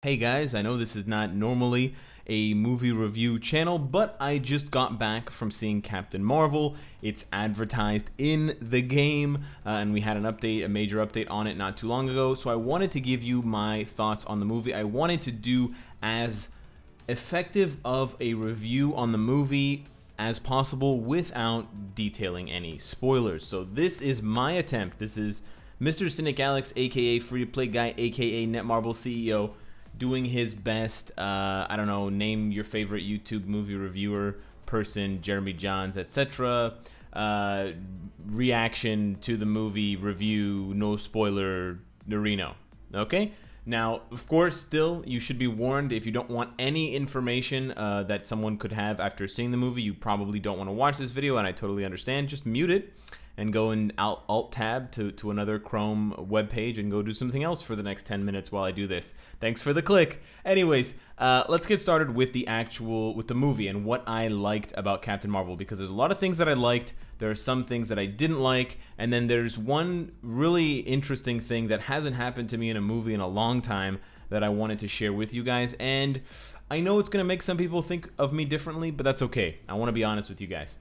Hey guys, I know this is not normally a movie review channel, but I just got back from seeing Captain Marvel. It's advertised in the game, and we had an update, a major update on it not too long ago, so I wanted to give you my thoughts on the movie. I wanted to do as effective of a review on the movie as possible without detailing any spoilers. So this is my attempt. This is Mr. Cynicalex, aka Free-to-Play Guy, aka Netmarble CEO, doing his best, I don't know, name your favorite YouTube movie reviewer person, Jeremy Johns, etc. Reaction to the movie, review, no spoiler, Norino. Okay? Now, of course, still, you should be warned if you don't want any information that someone could have after seeing the movie. You probably don't want to watch this video, and I totally understand. Just mute it and go and alt-tab to another Chrome web page and go do something else for the next 10 minutes while I do this. Thanks for the click. Anyways, let's get started with the movie and what I liked about Captain Marvel, because there's a lot of things that I liked, there are some things that I didn't like, and then there's one really interesting thing that hasn't happened to me in a movie in a long time that I wanted to share with you guys. And I know it's gonna make some people think of me differently, but that's okay. I want to be honest with you guys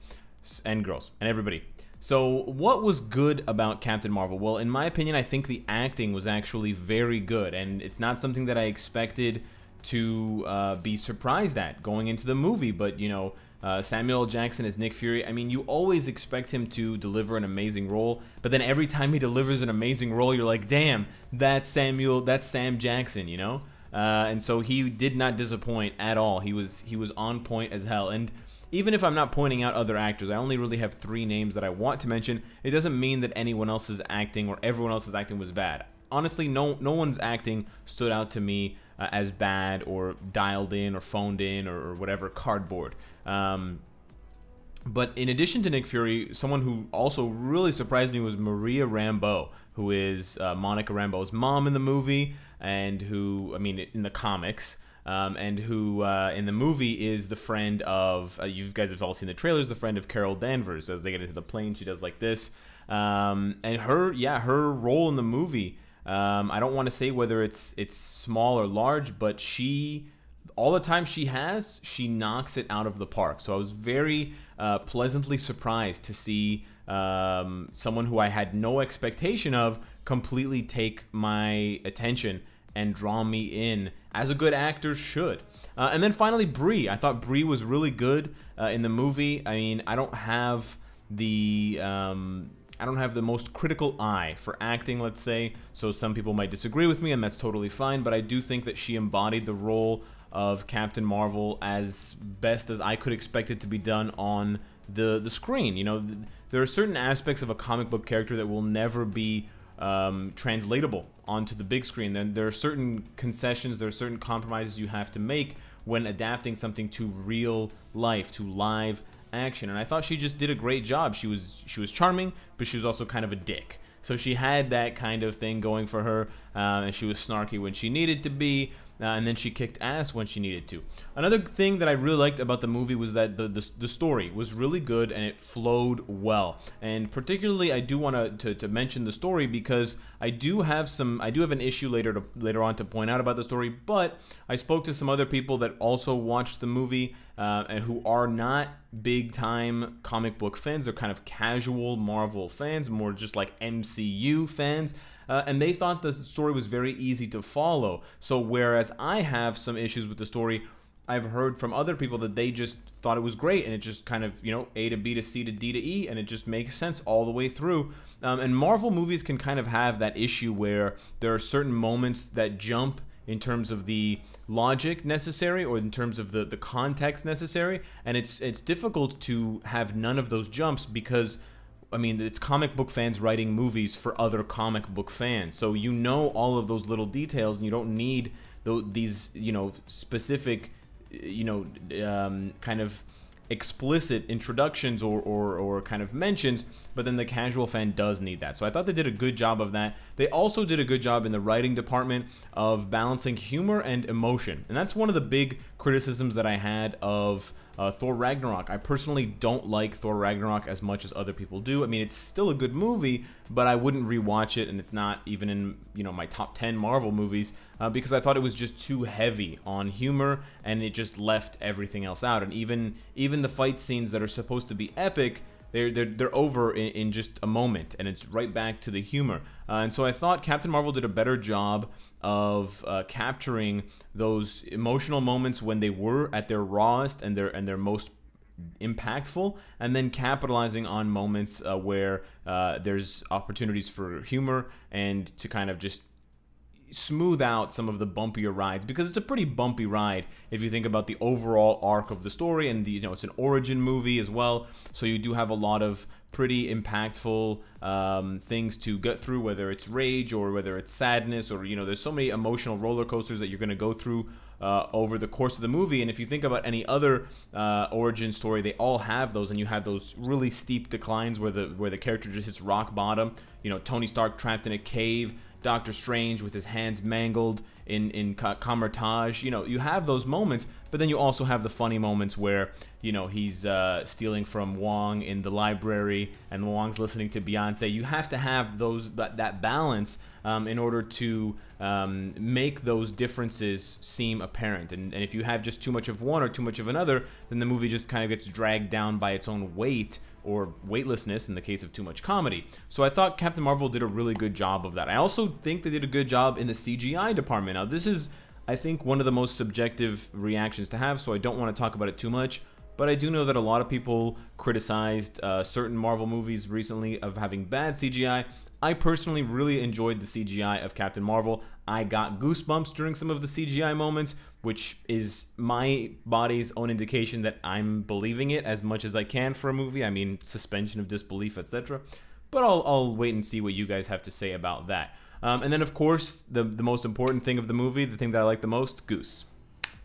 and girls and everybody. So what was good about Captain Marvel? Well, in my opinion, I think the acting was actually very good, and it's not something that I expected to be surprised at going into the movie. But, you know, Samuel L. Jackson as Nick Fury, I mean, you always expect him to deliver an amazing role, but then every time he delivers an amazing role, you're like, damn, that's Sam Jackson, you know? And so he did not disappoint at all. He was on point as hell. And even if I'm not pointing out other actors, I only really have 3 names that I want to mention. It doesn't mean that anyone else's acting or everyone else's acting was bad. Honestly, no one's acting stood out to me as bad or dialed in or phoned in or whatever, cardboard. But in addition to Nick Fury, someone who also really surprised me was Maria Rambeau, who is Monica Rambeau's mom in the movie, and who, I mean, in the comics, and who in the movie is the friend of, you guys have all seen the trailers, the friend of Carol Danvers. As they get into the plane, she does like this. And her role in the movie, I don't want to say whether it's small or large, but all the time she knocks it out of the park. So I was very pleasantly surprised to see someone who I had no expectation of completely take my attention and draw me in, as a good actor should. And then finally, Brie. I thought Brie was really good in the movie. I mean, I don't have the most critical eye for acting, let's say, so some people might disagree with me, and that's totally fine, but I do think that she embodied the role of Captain Marvel as best as I could expect it to be done on the screen. You know, there are certain aspects of a comic book character that will never be translatable onto the big screen. Then there are certain concessions, there are certain compromises you have to make when adapting something to real life, to live action. And I thought she just did a great job. She was charming, but she was also kind of a dick. So she had that kind of thing going for her, and she was snarky when she needed to be, and then she kicked ass when she needed to. Another thing that I really liked about the movie was that the story was really good and it flowed well. And particularly, I do want to mention the story, because I do have an issue later on to point out about the story. But I spoke to some other people that also watched the movie and who are not big time comic book fans. They're kind of casual Marvel fans, more just like MCU fans. And they thought the story was very easy to follow. So whereas I have some issues with the story, I've heard from other people that they just thought it was great, and it just kind of, you know, A to B to C to D to E, and it just makes sense all the way through. And Marvel movies can kind of have that issue where there are certain moments that jump in terms of the logic necessary or in terms of the context necessary, and it's difficult to have none of those jumps, because I mean, it's comic book fans writing movies for other comic book fans. So you know all of those little details, and you don't need these, you know, specific, you know, kind of explicit introductions or kind of mentions, but then the casual fan does need that. So I thought they did a good job of that. They also did a good job in the writing department of balancing humor and emotion. And that's one of the big criticisms that I had of Thor Ragnarok. I personally don't like Thor Ragnarok as much as other people do. I mean, it's still a good movie, but I wouldn't rewatch it, and it's not even in, you know, my top 10 Marvel movies because I thought it was just too heavy on humor, and it just left everything else out. And even the fight scenes that are supposed to be epic, they're over in just a moment, and it's right back to the humor. And so I thought Captain Marvel did a better job of capturing those emotional moments when they were at their rawest and their most impactful, and then capitalizing on moments where there's opportunities for humor and to kind of just smooth out some of the bumpier rides, because it's a pretty bumpy ride if you think about the overall arc of the story, and you know, it's an origin movie as well, so you do have a lot of pretty impactful things to get through, whether it's rage or whether it's sadness, or, you know, there's so many emotional roller coasters that you're going to go through over the course of the movie. And if you think about any other origin story, they all have those, and you have those really steep declines where the character just hits rock bottom. You know, Tony Stark trapped in a cave, Doctor Strange with his hands mangled in Camartage. You know, you have those moments, but then you also have the funny moments where, you know, he's stealing from Wong in the library, and Wong's listening to Beyonce. You have to have that balance in order to make those differences seem apparent. And if you have just too much of one or too much of another, then the movie just kind of gets dragged down by its own weight, or weightlessness in the case of too much comedy. So I thought Captain Marvel did a really good job of that. I also think they did a good job in the CGI department. Now, this is, I think, one of the most subjective reactions to have, so I don't want to talk about it too much, but I do know that a lot of people criticized certain Marvel movies recently of having bad CGI. I personally really enjoyed the CGI of Captain Marvel. I got goosebumps during some of the CGI moments, which is my body's own indication that I'm believing it as much as I can for a movie. I mean, suspension of disbelief, etc. But I'll wait and see what you guys have to say about that. And then, of course, the most important thing of the movie, the thing that I like the most, Goose.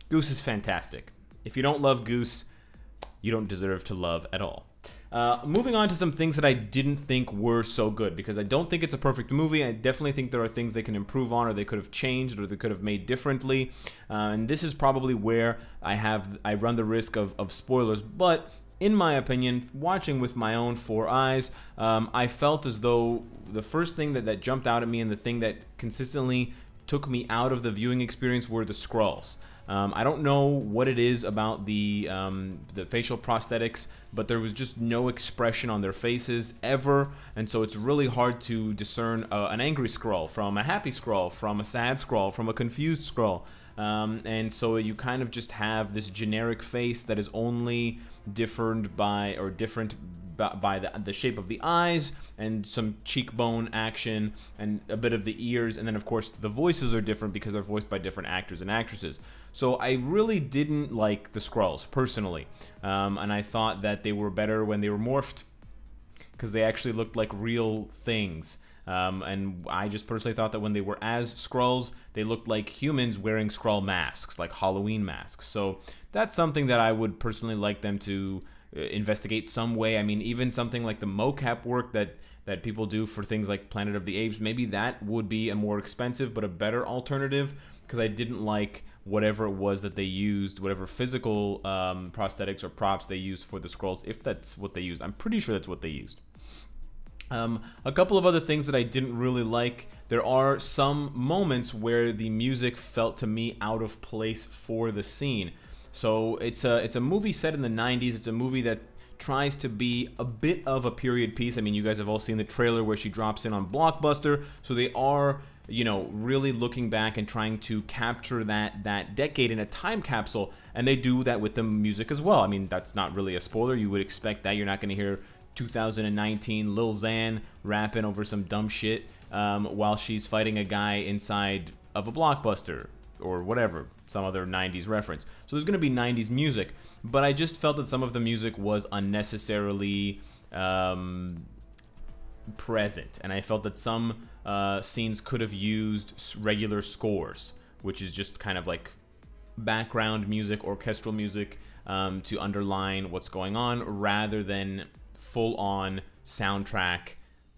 Goose is fantastic. If you don't love Goose, you don't deserve to love at all. Moving on to some things that I didn't think were so good, because I don't think it's a perfect movie. I definitely think there are things they can improve on, or they could have changed, or they could have made differently. And this is probably where I run the risk of spoilers. But in my opinion, watching with my own 4 eyes, I felt as though the first thing that jumped out at me, and the thing that consistently took me out of the viewing experience, were the Skrulls. I don't know what it is about the facial prosthetics, but there was just no expression on their faces ever, and so it's really hard to discern an angry Skrull from a happy Skrull, from a sad Skrull, from a confused Skrull. And so you kind of just have this generic face that is only different by the shape of the eyes, and some cheekbone action, and a bit of the ears, and then of course the voices are different because they're voiced by different actors and actresses. So I really didn't like the Skrulls personally, and I thought that they were better when they were morphed, because they actually looked like real things. And I just personally thought that when they were as Skrulls, they looked like humans wearing Skrull masks, like Halloween masks. So that's something that I would personally like them to investigate some way. I mean, even something like the mocap work that people do for things like Planet of the Apes, maybe that would be a more expensive but a better alternative, because I didn't like whatever it was that they used, whatever physical prosthetics or props they used for the Skrulls, if that's what they used. I'm pretty sure that's what they used. A couple of other things that I didn't really like. There are some moments where the music felt to me out of place for the scene. So it's a movie set in the 90s. It's a movie that tries to be a bit of a period piece. I mean, you guys have all seen the trailer where she drops in on Blockbuster. So they are, you know, really looking back and trying to capture that decade in a time capsule. And they do that with the music as well. I mean, that's not really a spoiler. You would expect that. You're not going to hear 2019 Lil Xan rapping over some dumb shit while she's fighting a guy inside of a Blockbuster or whatever, some other 90s reference. So there's going to be 90s music, but I just felt that some of the music was unnecessarily present, and I felt that some scenes could have used regular scores, which is just kind of like background music, orchestral music, to underline what's going on, rather than full-on soundtrack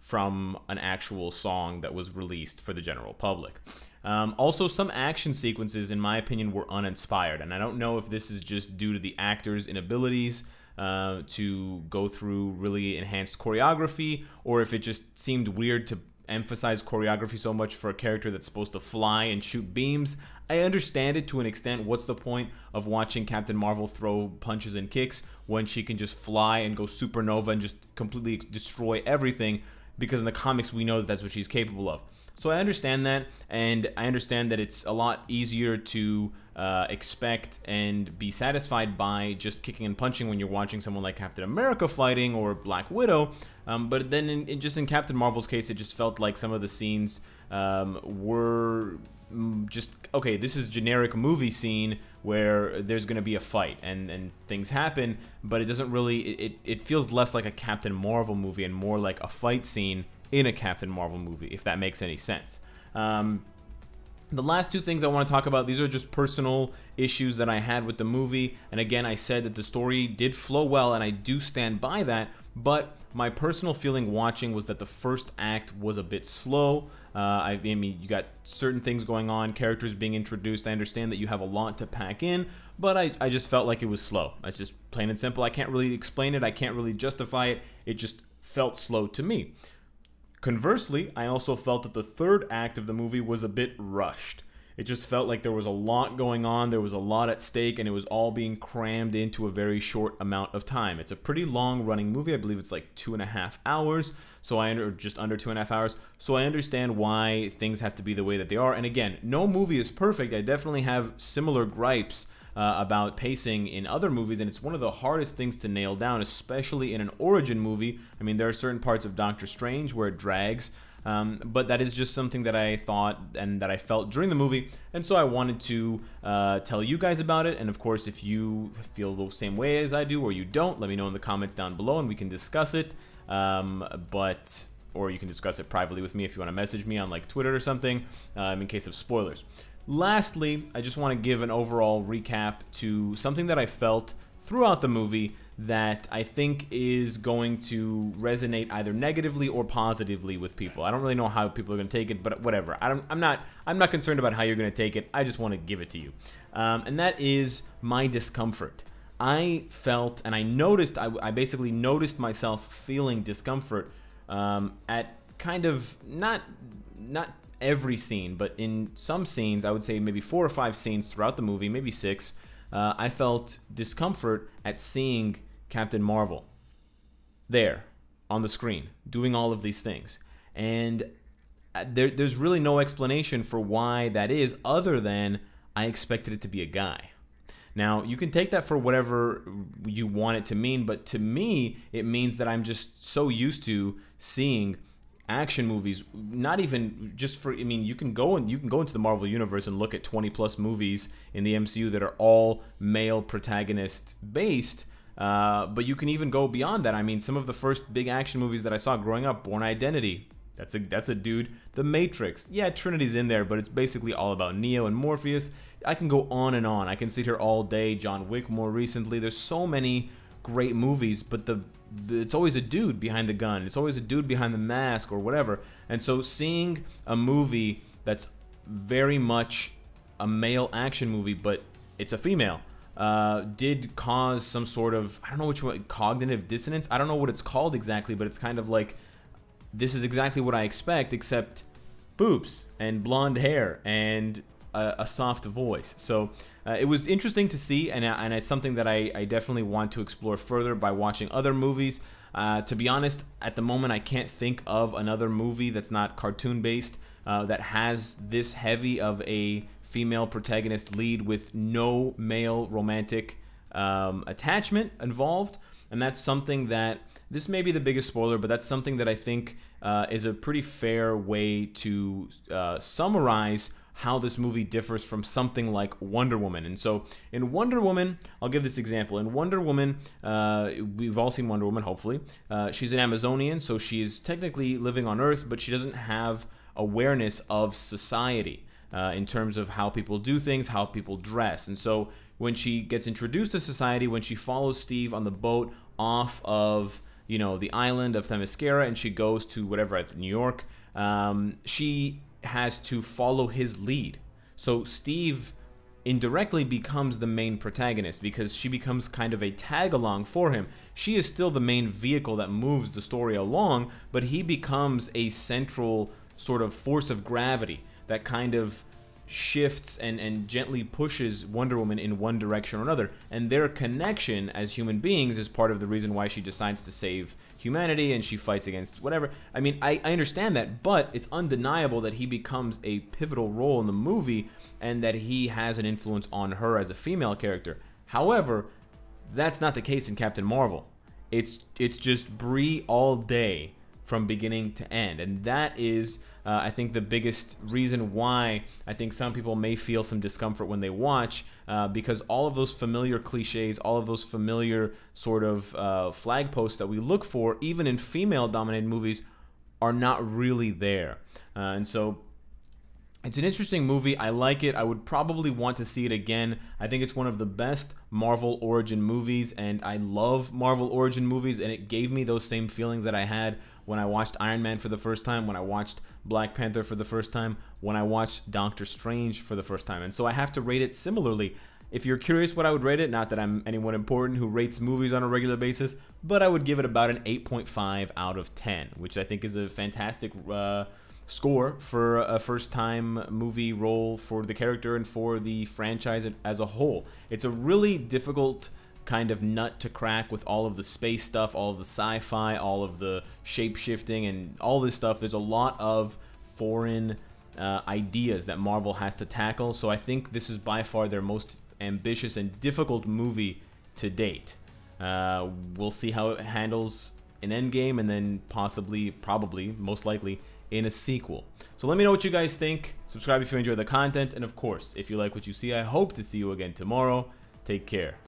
from an actual song that was released for the general public. Also, some action sequences, in my opinion, were uninspired, and I don't know if this is just due to the actors' inabilities to go through really enhanced choreography, or if it just seemed weird to emphasize choreography so much for a character that's supposed to fly and shoot beams. I understand it to an extent. What's the point of watching Captain Marvel throw punches and kicks when she can just fly and go supernova and just completely destroy everything? Because in the comics, we know that that's what she's capable of. So I understand that, and I understand that it's a lot easier to expect and be satisfied by just kicking and punching when you're watching someone like Captain America fighting or Black Widow. But then in Captain Marvel's case, it just felt like some of the scenes were just, okay, this is generic movie scene where there's going to be a fight and things happen, but it doesn't really, it feels less like a Captain Marvel movie and more like a fight scene in a Captain Marvel movie, if that makes any sense. The last two things I want to talk about, these are just personal issues that I had with the movie. And again, I said that the story did flow well, and I do stand by that. But my personal feeling watching was that the first act was a bit slow. I mean, you got certain things going on, characters being introduced. I understand that you have a lot to pack in, but I just felt like it was slow. It's just plain and simple. I can't really explain it. I can't really justify it. It just felt slow to me. Conversely, I also felt that the third act of the movie was a bit rushed. It just felt like there was a lot going on, there was a lot at stake, and it was all being crammed into a very short amount of time. It's a pretty long-running movie. I believe it's like 2.5 hours, or just under 2.5 hours. So I understand why things have to be the way that they are. And again, no movie is perfect. I definitely have similar gripes about pacing in other movies, and it's one of the hardest things to nail down, especially in an origin movie. I mean, there are certain parts of Doctor Strange where it drags, but that is just something that I thought and that I felt during the movie, and so I wanted to tell you guys about it. And of course, if you feel the same way as I do or you don't, let me know in the comments down below and we can discuss it. Or you can discuss it privately with me if you want to message me on like Twitter or something, in case of spoilers. Lastly, I just want to give an overall recap to something that I felt throughout the movie that I think is going to resonate either negatively or positively with people. I don't really know how people are going to take it, but whatever. I'm not concerned about how you're going to take it. I just want to give it to you, and that is my discomfort. I felt, and I noticed, I basically noticed myself feeling discomfort at kind of not every scene, but in some scenes, I would say maybe 4 or 5 scenes throughout the movie, maybe 6, I felt discomfort at seeing Captain Marvel there on the screen doing all of these things. And there's really no explanation for why that is other than I expected it to be a guy. Now, you can take that for whatever you want it to mean, but to me, it means that I'm just so used to seeing action movies, not even just for, I mean, you can go into the Marvel universe and look at 20+ movies in the MCU that are all male protagonist based, but you can even go beyond that. I mean, some of the first big action movies that I saw growing up, Bourne Identity, that's a dude. The Matrix, yeah, Trinity's in there, but it's basically all about Neo and Morpheus. I can go on and on. I can sit here all day. John Wick more recently. There's so many great movies, but it's always a dude behind the gun. It's always a dude behind the mask or whatever. And so seeing a movie that's very much a male action movie, but it's a female, did cause some sort of, I don't know which one, cognitive dissonance. I don't know what it's called exactly, but it's kind of like, this is exactly what I expect, except boobs and blonde hair and a soft voice. So it was interesting to see, and it's something that I definitely want to explore further by watching other movies. To be honest, at the moment, I can't think of another movie that's not cartoon-based that has this heavy of a female protagonist lead with no male romantic attachment involved. And that's something that, this may be the biggest spoiler, but that's something that I think is a pretty fair way to summarize how this movie differs from something like Wonder Woman. And so in Wonder Woman, I'll give this example. In Wonder Woman, we've all seen Wonder Woman, hopefully. She's an Amazonian, so she's technically living on Earth, but she doesn't have awareness of society in terms of how people do things, how people dress. And so when she gets introduced to society, when she follows Steve on the boat off of you know, the island of Themyscira, and she goes to whatever, New York. She has to follow his lead. So Steve indirectly becomes the main protagonist because she becomes kind of a tag along for him. She is still the main vehicle that moves the story along, but he becomes a central sort of force of gravity that kind of shifts and gently pushes Wonder Woman in one direction or another. And their connection as human beings is part of the reason why she decides to save humanity and she fights against whatever. I mean, I understand that, but it's undeniable that he becomes a pivotal role in the movie and that he has an influence on her as a female character. However, that's not the case in Captain Marvel. It's just Brie all day from beginning to end, and that is I think the biggest reason why I think some people may feel some discomfort when they watch, because all of those familiar cliches, all of those familiar sort of flag posts that we look for, even in female-dominated movies, are not really there. And so it's an interesting movie. I like it. I would probably want to see it again. I think it's one of the best Marvel origin movies, and I love Marvel origin movies, and it gave me those same feelings that I had when I watched Iron Man for the first time, when I watched Black Panther for the first time, when I watched Doctor Strange for the first time. And so I have to rate it similarly. If you're curious what I would rate it, not that I'm anyone important who rates movies on a regular basis, but I would give it about an 8.5 out of 10, which I think is a fantastic score for a first-time movie role for the character and for the franchise as a whole. It's a really difficult kind of nut to crack with all of the space stuff, all of the sci-fi, all of the shape-shifting, and all this stuff. There's a lot of foreign ideas that Marvel has to tackle, so I think this is by far their most ambitious and difficult movie to date. We'll see how it handles in Endgame, and then possibly, probably, most likely, in a sequel. So let me know what you guys think. Subscribe if you enjoy the content, and of course, if you like what you see, I hope to see you again tomorrow. Take care.